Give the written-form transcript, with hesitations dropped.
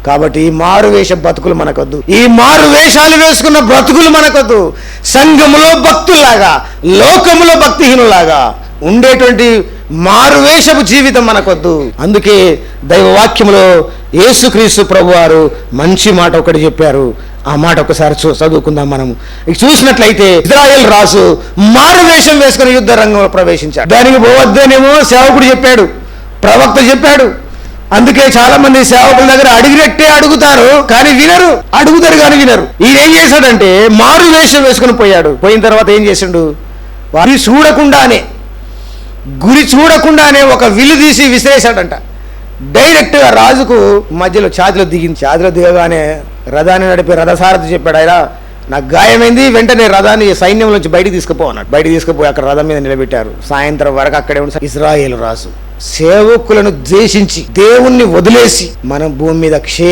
కాబట్టి ఈ మారువేష బతుకులు మనకొద్దు, ఈ మారు వేషాలు వేసుకున్న బ్రతుకులు మనకొద్దు. సంఘములో భక్తుల్లాగా, లోకములో భక్తిహీనులాగా ఉండేటువంటి మారువేషపు జీవితం మనకొద్దు. అందుకే దైవవాక్యములో యేసుక్రీస్తు ప్రభువారు మంచి మాట ఒకటి చెప్పారు. ఆ మాట ఒకసారి చదువుకుందాం. మనం చూసినట్లయితే ఇజ్రాయేల్ రాజు మారువేషం వేసుకుని యుద్ధ రంగంలో ప్రవేశించాడు. దానికి పోవద్దనేమో సేవకుడు చెప్పాడు, ప్రవక్త చెప్పాడు. అందుకే చాలా మంది సేవకుల దగ్గర అడిగినట్టే అడుగుతారు కానీ వినరు, అడుగుతారు కానీ వినరు. ఈయన ఏం చేశాడంటే మారు వేషం వేసుకుని పోయాడు. పోయిన తర్వాత ఏం చేసిండు, గురి చూడకుండానే ఒక విల్లు తీసి విసిరేశాడంట. డైరెక్ట్గా రాజుకు మధ్యలో ఛాతిలో దిగింది. ఛాతిలో దిగగానే రథాన్ని నడిపే రథసారథి చెప్పాడు, ఆయన నాకు గాయమైంది, వెంటనే రథాన్ని సైన్యం నుంచి బయటికి తీసుకుపో అన్నాడు. బయటికి తీసుకుపోయి అక్కడ రథం మీద నిలబెట్టారు. సాయంత్రం వరకు అక్కడే ఉన్న ఇజ్రాయేలు రాజు సేవకులను ద్వేషించి దేవుణ్ణి వదిలేసి మనం భూమి మీద